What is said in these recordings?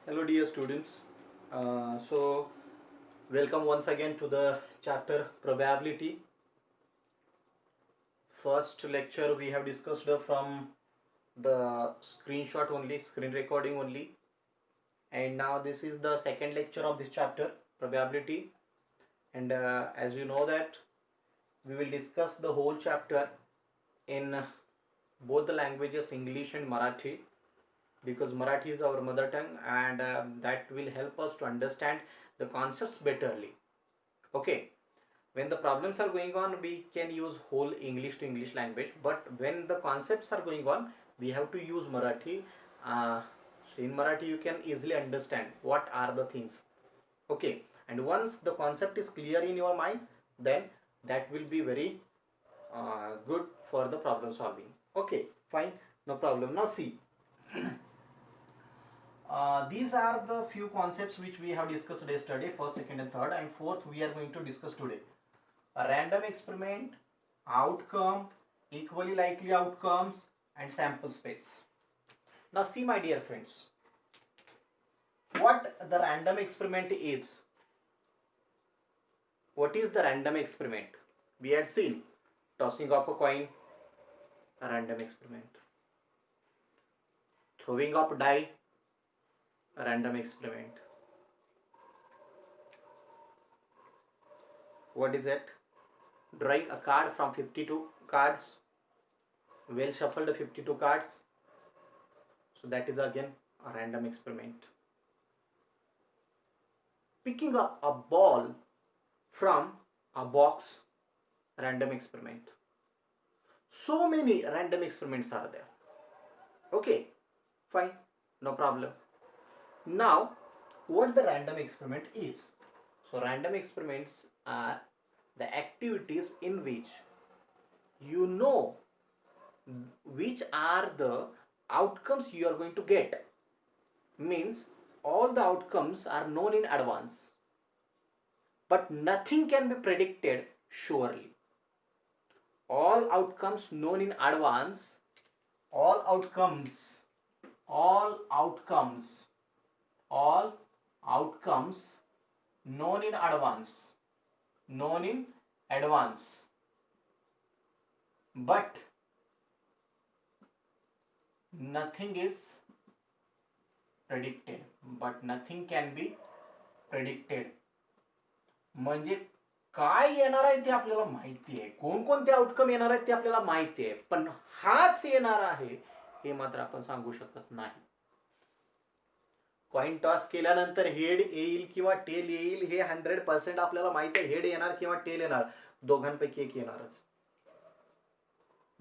Hello dear students. Welcome once again to the chapter probability. First lecture we have discussed from the screenshot only, screen recording only, and now this is the second lecture of this chapter probability. And as you know that we will discuss the whole chapter in both the languages English and Marathi, because Marathi is our mother tongue, and that will help us to understand the concepts betterly. Okay, when the problems are going on we can use whole English to English language, but when the concepts are going on we have to use Marathi. So in Marathi you can easily understand what are the things. Okay, and once the concept is clear in your mind, then that will be very good for the problem solving. Okay, fine, no problem. Now see, these are the few concepts which we have discussed yesterday, first, second and third, and fourth we are going to discuss today. A random experiment, outcome, equally likely outcomes, and sample space. Now see my dear friends, what the random experiment is. What is the random experiment? We had seen tossing up a coin, a random experiment. Throwing up die, a random experiment. What is it? Drawing a card from 52 cards, well shuffled 52 cards. So that is again a random experiment. Picking up a ball from a box, random experiment. So many random experiments are there. Okay, fine, no problem. Now, what the random experiment is? So random experiments are the activities in which you know which are the outcomes you are going to get. Means all the outcomes are known in advance, but nothing can be predicted surely. All outcomes known in advance, all outcomes known in advance, but nothing is predicted, but nothing can be predicted. म्हणजे काय येणार आहे ते आपल्याला माहिती आहे, कोणकोणते outcome येणार आहेत ते आपल्याला माहिती आहे, पण हाच येणार आहे हे मात्र आपण सांगू शकत नाही. कॉइन टॉस केल्यानंतर हेड येईल किंवा टेल येईल हे 100% आपल्याला माहिती आहे. हेड येणार किंवा टेल येणार, दोघांपैकी एक येणारच.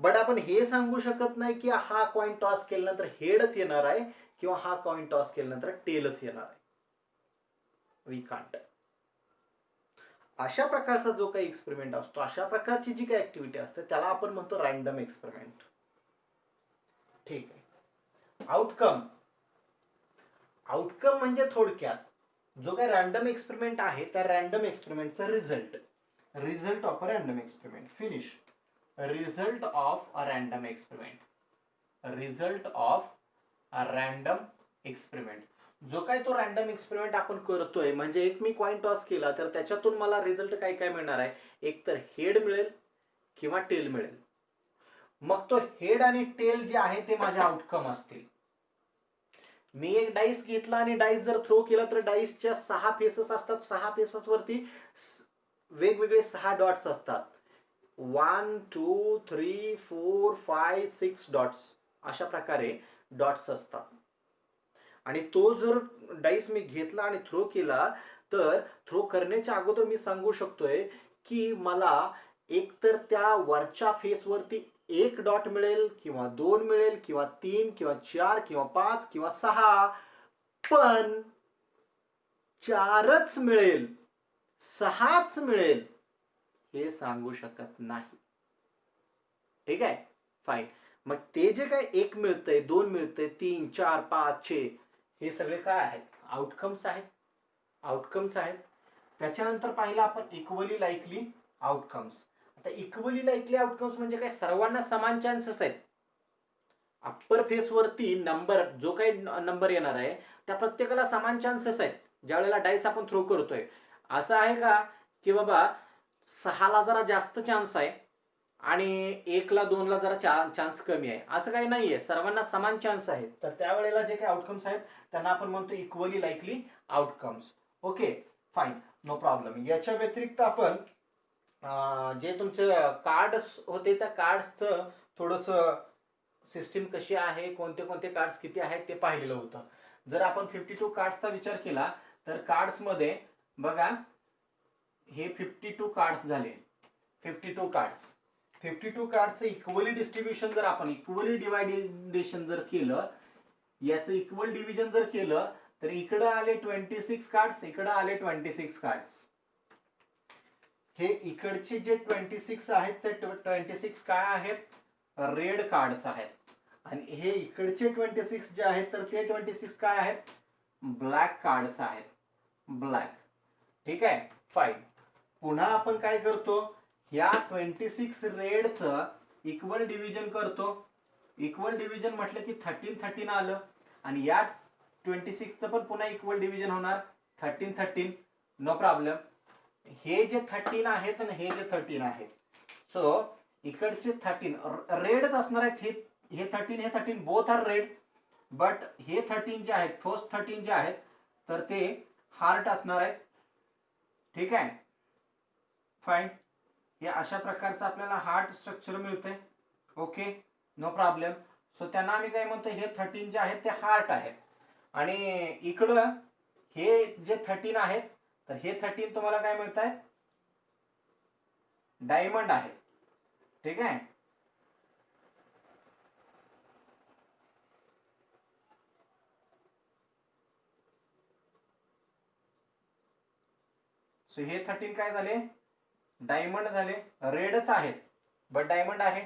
बट आपण हे सांगू शकत नाही की हा कॉइन टॉस केल्यानंतर हेडच येणार आहे किंवा हा कॉइन टॉस केल्यानंतर टेलच येणार आहे. We can't. अशा प्रकारचा जो काही एक्सपेरिमेंट असतो, अशा प्रकारची जी काही ऍक्टिव्हिटी असते त्याला आपण म्हणतो रॅन्डम एक्सपेरिमेंट. ठीक आहे. आउटकम म्हणजे थोडक्यात जो काही रॅन्डम एक्सपेरिमेंट आहे त्या रॅन्डम एक्सपेरिमेंटचा result of a random experiment. Finish. Result of a random experiment. जो काय तो रॅन्डम एक्सपेरिमेंट आपण करतोय, म्हणजे एक मी कॉइन टॉस केला तर त्याच्यातून मला रिझल्ट काय काय मिळणार आहे, एक तर हेड मिळेल किंवा टेल मिळेल. मग तो हेड आणि टेल जे आहे ते माझे आउटकम असतील. मी एक डाईस घेतला आणि डाईस जर थ्रो केला तर डाईसच्या 6 फेसेस असतात. 6 फेसेस वरती वेगवेगळे 6 डॉट्स असतात. 1 2 3 4 5 6 डॉट्स अशा प्रकारे डॉट्स असतात. आणि तो जर डाईस मी घेतला आणि थ्रो केला तर थ्रो करण्याच्या अगोदर मी सांगू शकतोय की मला एक तर त्या वरच्या फेसवरती 1 डॉट मिळेल किंवा 2 मिळेल किंवा 3 किंवा 4 किंवा 5 किंवा 6, पण 4च मिळेल 6च मिळेल हे सांगू शकत नाही. ठीक आहे, फाईन. मग ते जे काय 1 मिळतंय, 2 मिळतंय, 3 4 5 6 हे सगळे काय आहेत, आउटकम्स आहेत. त्याच्यानंतर पाहिलं आपण इक्वली लाईकली आउटकम्स. आता इक्वली लाईकली आउटकम्स म्हणजे काय, सर्वांना समान चान्सेस आहेत. अप्पर फेस वरती नंबर जो काही नंबर येणार आहे त्या प्रत्येकाला समान चान्सेस आहेत ज्या वेळेला डाईस आपण थ्रो करतोय. असं आहे का की बाबा 6ला जरा जास्त चान्स आहे आणि 1ला 2ला जरा चान्स कमी आहे, असं काही नाहीये, सर्वांना समान चान्स आहेत. तर त्यावेळेला जे काही आउटकम्स आहेत त्यांना आपण म्हणतो equally likely outcomes. Okay fine, no problem. याच्या व्यतिरिक्त आपण जे तुमचे कार्ड्स होते त्या कार्ड्सचं थोडंसं सिस्टीम कशी आहे, कोणते कोणते कार्ड्स किती आहेत ते पाहिलेलं होतं. जर आपण 52 कार्ड्सचा विचार केला तर कार्ड्समध्ये बघा हे 52 कार्ड्स झाले. 52 कार्ड्सचं इक्वली डिस्ट्रीब्युशन जर आपण इक्वली डिवायडेशन जर केलं, याचं इक्वल डिव्हिजन जर केलं तर इकडं आले 26 कार्ड्स, इकडं आले 26 कार्ड्स. हे इकडचे जे 26 आहेत ते 26 काय आहेत, रेड कार्ड्स आहेत. आणि हे इकडचे 26 जे आहेत तर ते 26 काय आहेत, ब्लॅक कार्ड्स आहेत, ब्लॅक. ठीक आहे फाईन. पुन्हा आपण काय करतो, या 26 रेडचं इक्वल डिव्हिजन करतो. इक्वल डिव्हिजन म्हटलं की 13 आलं आणि या 26चं पण पुन्हा इक्वल डिव्हिजन होणार 13. No problem. हे जे 13 आहेत आणि हे जे 13 आहेत, सो इकडचे 13 रेडच असणार आहेत. हे 13 बोथ आर रेड, बट हे 13 जे आहेत, फर्स्ट 13 जे आहेत तर ते हार्ट असणार आहेत. ठीक आहे फाईन. हे अशा प्रकारचं आपल्याला हार्ट स्ट्रक्चर मिळतंय. Okay no problem. सो त्यांना आम्ही काय म्हणतो, हे 13 जे आहेत ते हार्ट आहेत. आणि इकडं हे जे 13 आहेत तर हे 13 तुम्हाला काय मिळत आहेत, डायमंड आहे. ठीक आहे. सो हे 13 काय झाले, डायमंड झाले. रेडच आहेत बट डायमंड आहे.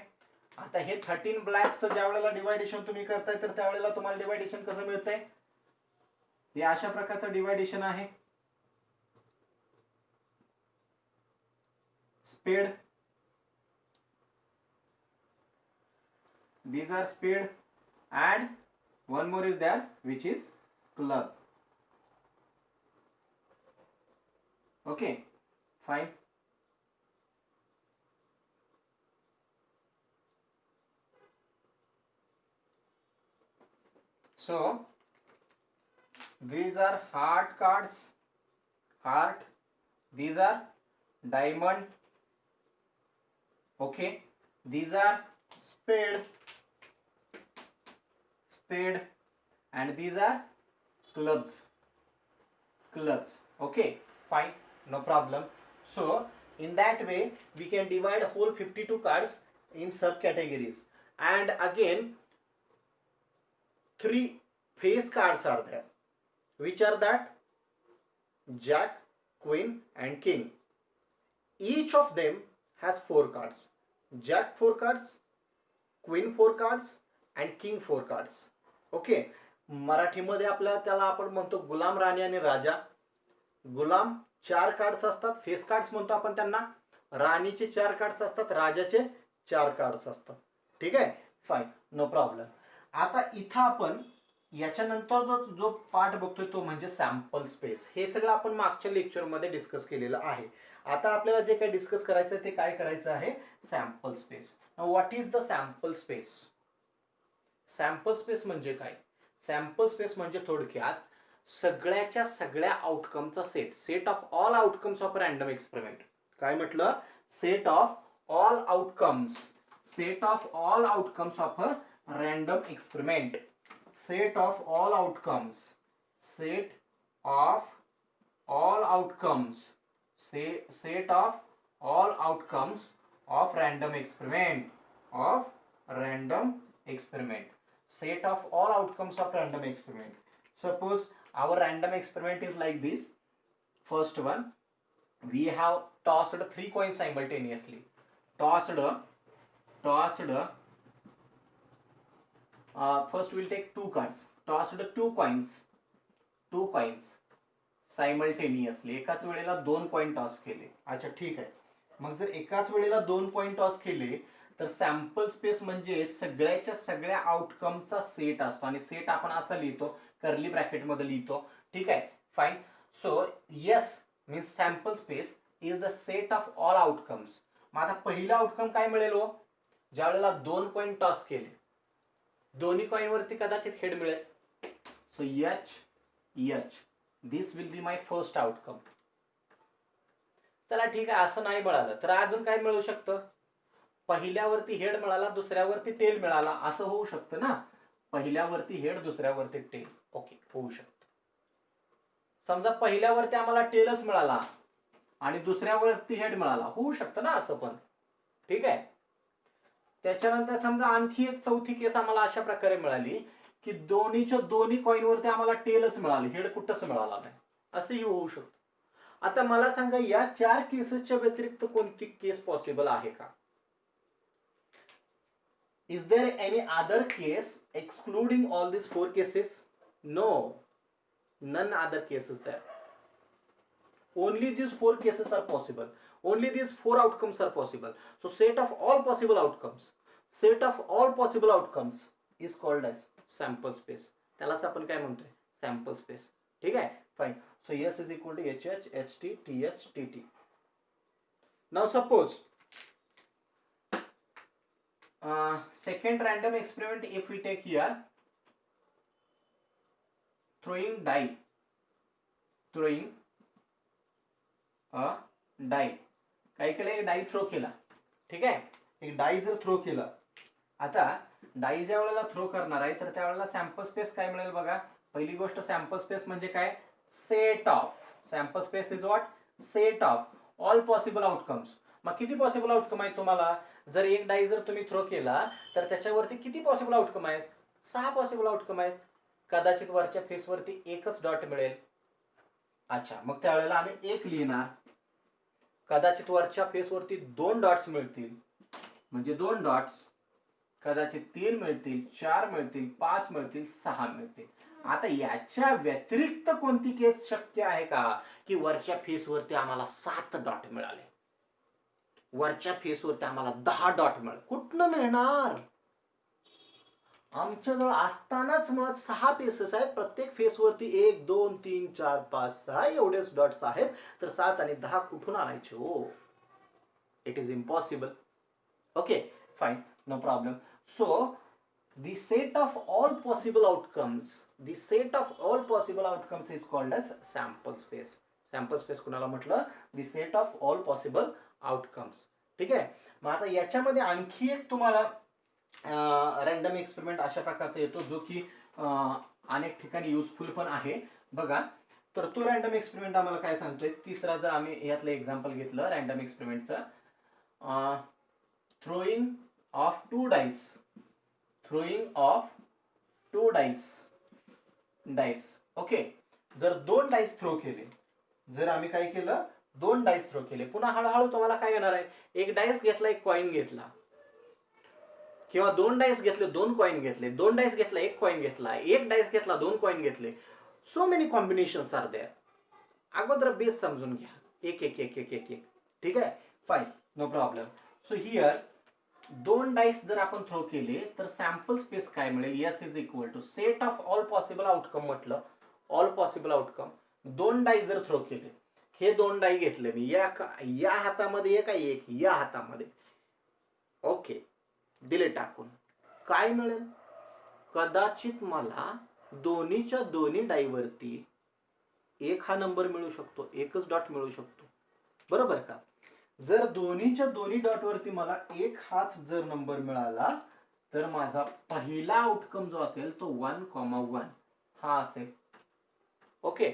आता हे 13 ब्लॅकचं ज्या वेळेला डिवायडेशन तुम्ही करताय तर त्यावेळेला तुम्हाला डिवायडेशन कसं मिळतंय, हे अशा प्रकारचं डिवायडेशन आहे. स्पेड, these are spade and one more is there which is club. Okay fine. So these are heart cards, heart. These are diamond. Okay, these are spade, and these are clubs. Okay fine, no problem. So in that way we can divide whole 52 cards in subcategories. And again 3 face cards are there, which are that Jack, Queen and King. Each of them has 4 cards. Jack 4 cards, Queen 4 cards and King 4 cards. Okay. मराठीमध्ये आपल्याला त्याला आपण म्हणतो गुलाम, राणी आणि राजा. गुलाम 4 cards असतात, face cards म्हणतो आपण त्यांना. राणीचे 4 कार्ड्स असतात, राजाचे 4 कार्ड्स असतात. ठीक आहे फाईन, नो प्रॉब्लेम. आता इथं आपण याच्यानंतर जो पार्ट बघतोय तो म्हणजे सॅम्पल स्पेस. हे सगळं आपण मागच्या लेक्चरमध्ये डिस्कस केलेलं आहे. आता आपल्याला जे काही डिस्कस करायचं आहे ते काय करायचं आहे, sample space. What is the sample space? Sample space म्हणजे काय? सॅम्पल स्पेस म्हणजे थोडक्यात सगळ्याच्या सगळ्या आउटकमचा set of all outcomes of random experiment. काय म्हटलं? Set of all outcomes of a random experiment. Set of all outcomes of random experiment. Set of all outcomes of random experiment. Suppose our random experiment is like this. First one, we have tossed 3 coins simultaneously. First we'll take 2 cards. Tossed 2 coins simultaneously. एकाच वेळेला 2 coin toss केले. अच्छा ठीक आहे. मग जर एकाच वेळेला 2 कॉइन टॉस केले तर सॅम्पल स्पेस म्हणजे सगळ्याच्या सगळ्या आउटकमचा सेट असतो आणि सेट आपण असा लिहितो, कर्ली ब्रॅकेट मध्ये लिहितो. ठीक आहे, fine. So yes means sample space is the set of all outcomes. मग आता पहिला आउटकम काय मिळेल हो, ज्या वेळेला 2 कॉइन टॉस केले, दोन्ही कॉइन वरती कदाचित हेड मिळेल. So H this will be my first outcome. चला ठीक आहे, असं नाही मिळालं तर अजून काय मिळू शकतं, पहिल्यावरती हेड मिळाला, दुसऱ्यावरती टेल मिळाला, असं होऊ शकतं ना. पहिल्यावरती हेड, दुसऱ्यावरती टेल. ओके, होऊ शकतं. समजा पहिल्यावरती आम्हाला टेलच मिळाला आणि दुसऱ्यावरती हेड मिळाला, होऊ शकतं ना असं पण. ठीक आहे. त्याच्यानंतर समजा आणखी एक चौथी केस आम्हाला अशा प्रकारे मिळाली की दोन्ही कॉइन वरती आम्हाला टेलच मिळाली, हेड कुठंच मिळाला नाही, असंही होऊ शकतं. आता मला सांगा, या 4 केसेसच्या व्यतिरिक्त कोणती केस पॉसिबल आहे का? Is there any other case excluding all these 4 cases? No, none other cases there. Only these 4 cases are possible. Only these 4 outcomes are possible. So set of all possible outcomes is called as sample space. त्यालाच आपण काय म्हणतोय, sample space. ठीक आहे, fine. So S is equal to HH, HT, TH, TT. Now suppose second random experiment, if we take here throwing a die, काय केलं, एक dye throw केला. ठीक आहे, एक डाई जर थ्रो केला, आता डाई ज्या वेळेला थ्रो करणार आहे तर त्यावेळेला सॅम्पल स्पेस काय मिळेल बघा. पहिली गोष्ट, सॅम्पल स्पेस म्हणजे काय, set of. Sample space is what, set of all possible outcomes. मग किती पॉसिबल आउटकम आहेत तुम्हाला, जर एक डाई जर तुम्ही थ्रो केला तर त्याच्यावरती किती पॉसिबल आउटकम आहेत, 6 पॉसिबल आउटकम आहेत. कदाचित वरच्या फेसवरती एकच डॉट मिळेल. अच्छा, मग त्यावेळेला आम्ही 1 लिहिणार. कदाचित वरच्या फेसवरती 2 डॉट्स मिळतील, म्हणजे 2 डॉट्स. कदाचित 3 मिळतील, 4 मिळतील, 5 मिळतील, 6 मिळतील. आता याच्या व्यतिरिक्त कोणती केस शक्य आहे का, की वरच्या फेसवरती आम्हाला 7 डॉट मिळाले, वरच्या फेसवरती आम्हाला 10 डॉट मिळाले. कुठनं मिळणार, आमच्याजवळ असतानाच मुळात 6 फेसेस आहेत, प्रत्येक फेसवरती 1 2 3 4 5 6 एवढेच डॉट्स आहेत, तर 7 आणि 10 कुठून आणायचे हो, it is impossible. Okay, fine, no problem. So the set of all possible outcomes is called as sample space. Sample space कुणाला म्हटलं, the set of all possible outcomes. ठीक आहे. मग आता याच्यामध्ये आणखी एक तुम्हाला रॅन्डम एक्सपेरिमेंट अशा प्रकारचा येतो, जो की अनेक ठिकाणी युजफुल पण आहे बघा. तर तो रॅन्डम एक्सपेरिमेंट आम्हाला काय सांगतोय, तिसरा जर आम्ही यातलं एक्झाम्पल घेतलं रॅन्डम एक्सपेरिमेंटचं, throwing of 2 dice. ओके, जर 2 डाइस थ्रो केले, जर आम्ही काय केलं, 2 डाइस थ्रो केले, पुन्हा हळूहळू तुम्हाला काय येणार आहे, एक डाइस घेतला, एक कॉइन घेतला, किंवा 2 डाइस घेतले, 2 कॉइन घेतले, 2 डाइस घेतला, 1 कॉइन घेतला, 1 डाइस घेतला, 2 कॉइन घेतले. So many combinations are there. अगोदर बेस समजून घ्या, एक एक एक एक एक एक. ठीक आहे, fine, no problem. So here 2 dice जर आपण थ्रो केले तर सॅम्पल स्पेस काय मिळेल, S is equal to set of all possible outcome. म्हटलं ऑल पॉसिबल आउटकम, 2 डाई जर थ्रो केले, हे 2 डाई घेतले मी, या हातामध्ये एक आहे, एक या हातामध्ये. ओके, दिले टाकून, काय मिळेल, कदाचित मला दोन्हीच्या दोन्ही डाईवरती 1 हा नंबर मिळू शकतो, एकच डॉट मिळू शकतो, बरोबर का. जर दोन्हीच्या दोन्ही डॉट वरती मला 1 हाच जर नंबर मिळाला तर माझा पहिला आउटकम जो असेल तो 1,1 हा असेल. Okay,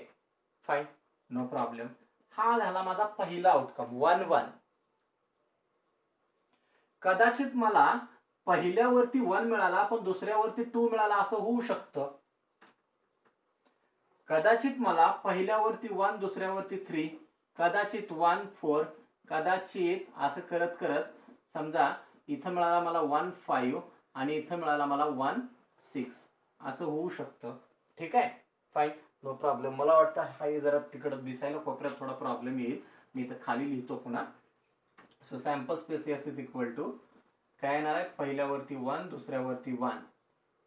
fine, no problem. हा झाला माझा पहिला आउटकम 1,1. कदाचित मला पहिल्यावरती 1 मिळाला पण दुसऱ्यावरती 2 मिळाला, असं होऊ शकतं. कदाचित मला पहिल्यावरती 1 दुसऱ्यावरती 3, कदाचित 1 4, कदाचित असं करत करत समजा इथं मिळाला मला 1 5 आणि इथं मिळाला मला 1 6, असं होऊ शकतं. ठीक आहे, फाईन, नो प्रॉब्लेम. मला वाटतं हा जरा तिकडं दिसायला कोपऱ्यात थोडा प्रॉब्लेम येईल, मी इथं खाली लिहितो पुन्हा. So sample space S is equal to काय येणार आहे, पहिल्यावरती 1, दुसऱ्यावरती 1,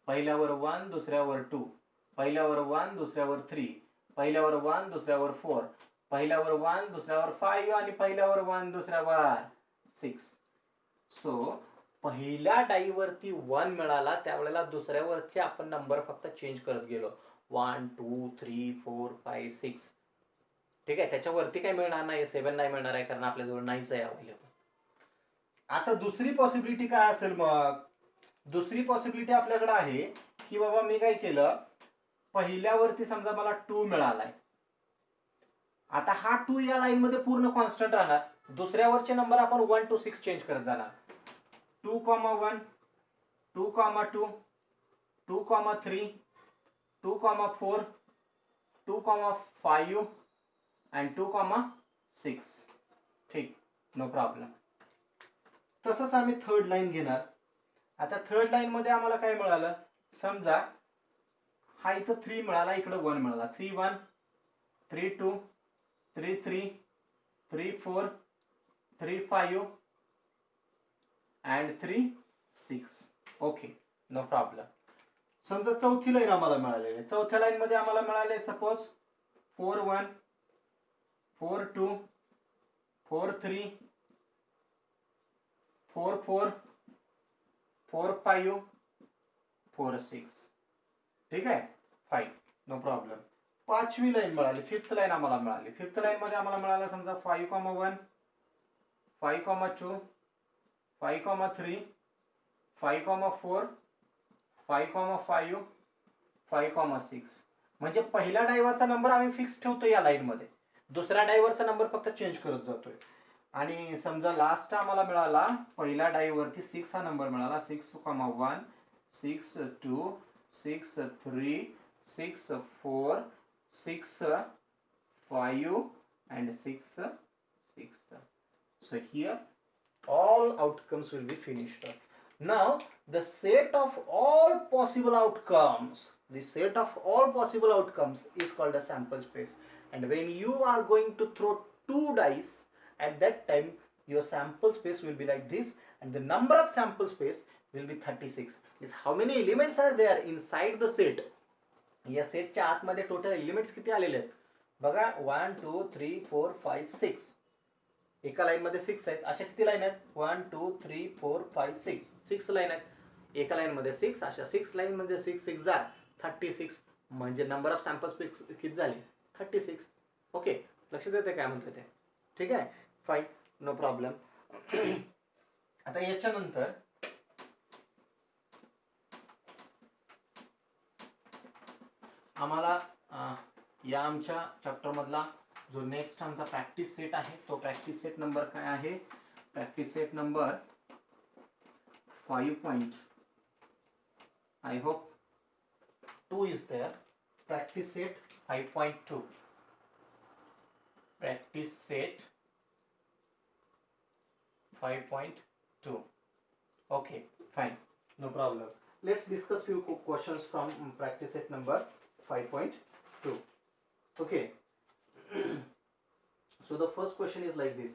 पहिल्यावर 1, दुसऱ्यावर 2, पहिल्यावर 1, दुसऱ्यावर 3, पहिल्यावर 1, दुसऱ्यावर 4, पहिल्यावर 1, दुसऱ्यावर 5 आणि पहिल्यावर 1, दुसऱ्यावर 6. सो पहिल्या डाईवरती 1 मिळाला, त्यावेळेला दुसऱ्यावरचे आपण नंबर फक्त चेंज करत गेलो. 1 2 3 4 5 6. ठीक आहे, त्याच्यावरती काय मिळणार नाही, 7 नाही मिळणार आहे, कारण आपल्याजवळ नाहीच आहे अवेलेबल. आता दुसरी पॉसिबिलिटी काय असेल, मग दुसरी पॉसिबिलिटी आपल्याकडे आहे की बाबा मी काय केलं, पहिल्यावरती समजा मला 2 मिळालाय. आता हा 2 या लाईन मध्ये पूर्ण कॉन्स्टंट राहणार. दुसऱ्यावरचे नंबर आपण 1 to 6 चेंज करत जाणार. 2,1, 2,2, 2,3, 2,4, 2,5 and 2,6. ठीक, नो प्रॉब्लेम. तसंच आम्ही थर्ड लाईन घेणार. आता थर्ड लाईन मध्ये आम्हाला काय मिळालं, समजा हा इथं 3 मिळाला, इकडे 1 मिळाला. 3,1, 3,2, 3,3, 3,4, 3,5 and 3,6. Okay, no problem. समजा चौथी लाईन आम्हाला मिळालेली आहे. चौथ्या लाईन मध्ये आम्हाला मिळाले सपोज 4,1, 4,2, 4,3, 4,4, 4,5, 4,6. ठीक आहे, फाईन, नो प्रॉब्लेम. पाचवी लाईन मिळाली, फिफ्थ लाईन आम्हाला मिळाली. फिफ्थ लाईन मध्ये आम्हाला मिळाला समजा 5,1, 5,2, 5,3, 5,4, 5,5, 5,6. म्हणजे पहिल्या डायव्हरचा नंबर आम्ही फिक्स ठेवतो या लाईन मध्ये, दुसऱ्या डायव्हरचा नंबर फक्त चेंज करत जातोय. आणि समजा लास्ट आम्हाला मिळाला पहिल्या डायव्हरती 6 हा नंबर मिळाला. 6,1, 6,2, 6,3, 6,4, 6,5 and 6,6. So here all outcomes will be finished up. Now the set of all possible outcomes, the set of all possible outcomes is called a sample space. And when you are going to throw 2 dice, at that time your sample space will be like this, and the number of sample space will be 36. Is how many elements are there inside the set. या सेटच्या आतमध्ये total elements किती आलेले आहेत बघा. 1 2 3 4 5 6. एका line मध्ये 6 आहेत. अशा किती लाईन आहेत, 1 2 3 4 5 6. 6 लाईन आहेत एका लाईन मध्ये 6. अशा 6 लाईन मध्ये 6 6 जार 36. म्हणजे नंबर ऑफ सॅम्पल्स किती झाले, 36. ओके, लक्षात येते काय म्हणते ते. ठीक आहे, फाईन, नो प्रॉब्लेम. आता याच्यानंतर आम्हाला या आमच्या चॅप्टर मधला जो नेक्स्ट आमचा प्रॅक्टिस सेट आहे, तो प्रॅक्टिस सेट नंबर काय आहे, practice set number 5. I hope 2 is there. Practice set 5.2. Practice set 5.2. Okay, fine, no problem. Let's discuss few questions from practice set number 5.2. Okay. So the first question is like this.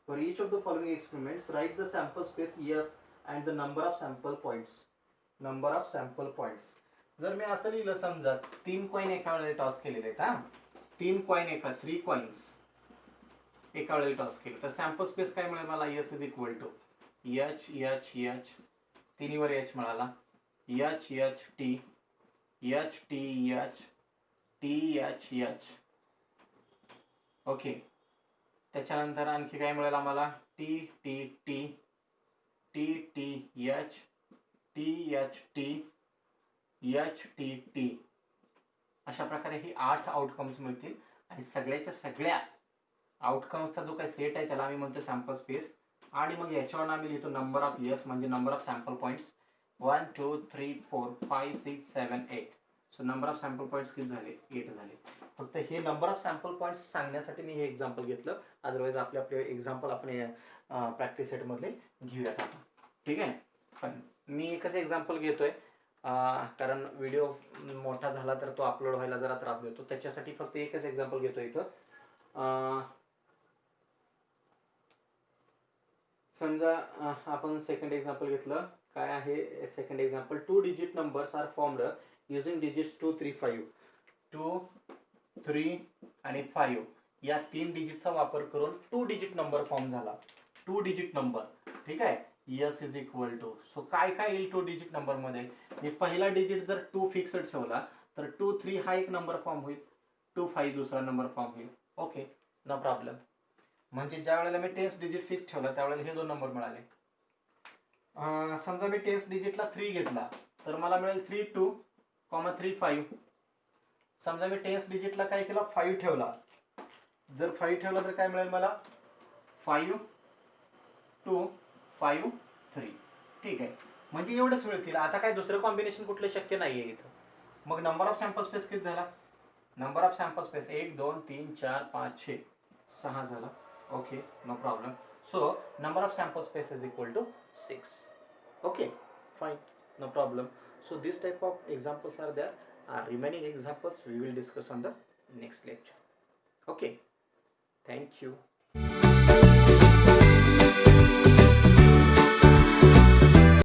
For each of the following experiments, write the sample space years and the number of sample points. Number of sample points. जर मी असं लिहिलं, समजा 3 coin एका वेळेला toss केलेले आहेत. हा, 3 coin 3 coins एका वेळेला टॉस केले, तर सॅम्पल स्पेस काय मिळेल मला, S is equal to H H H, तिन्हीवर एच मिळाला, H H T, H T H, T H H. Okay, त्याच्यानंतर आणखी काय मिळेल आम्हाला, T T T, T T H, T H T, H T T. अशा प्रकारे ही 8 आउटकम्स मिळतील. आणि सगळ्याच्या सगळ्या आउटकम्सचा जो काही सेट आहे त्याला आम्ही म्हणतो सॅम्पल स्पेस. आणि मग याच्यावर आम्ही लिहितो नंबर ऑफ एस, म्हणजे number of sample points. 1 2 3 4 5 6 7 8. So number of sample points किती झाले, 8 झाले. फक्त हे नंबर ऑफ सॅम्पल पॉईंट्स सांगण्यासाठी मी हे एक्झाम्पल घेतलं. अदरवाईज आपले एक्झाम्पल आपण प्रॅक्टिस सेट मधले घेऊयात आपण. ठीक आहे, पण मी एकच एक्झाम्पल घेतोय कारण व्हिडिओ मोठा झाला तर तो अपलोड व्हायला जरा त्रास देतो, त्याच्यासाठी फक्त एकच एक्झाम्पल घेतो इथं. समजा आपण सेकंड एक्झाम्पल घेतलं. काय आहे second example? 2 digit numbers are formed using digits 2, 3, 5. 2, 3 आणि 5 या 3 डिजिटचा वापर करून 2 डिजिट नंबर फॉर्म झाला. 2 डिजिट नंबर, ठीक आहे. S is equal to, so काय काय येईल 2 डिजिट नंबर मध्ये? मी पहिला डिजिट जर 2 फिक्स्ड ठेवला तर 2, 3 हा एक नंबर फॉर्म होईल, 2, 5 दुसरा नंबर फॉर्म होईल. Okay, no problem. म्हणजे ज्या वेळेला मी 10th डिजिट फिक्स ठेवला त्यावेळेला हे दोन नंबर मिळाले. समजा मी 10th डिजिटला 3 घेतला तर मला मिळेल 3, 2, 3, 5. समजा मी 10th डिजिटला काय केला 5 ठेवला, जर 5 ठेवला तर काय मिळेल मला? 5, 2, 5, 3. ठीक आहे, म्हणजे एवढंच मिळतील. आता काय दुसरं कॉम्बिनेशन कुठलं शक्य नाहीये इथं. मग नंबर ऑफ सॅम्पल स्पेस किती झाला? नंबर ऑफ सॅम्पल स्पेस 1, 2, 3, 4, 5, 6, 6 झाला. Okay, no problem. So number of sample space is equal to 6. Okay, fine, no problem. So this type of examples are there. Remaining examples we will discuss on the next lecture. Okay, thank you.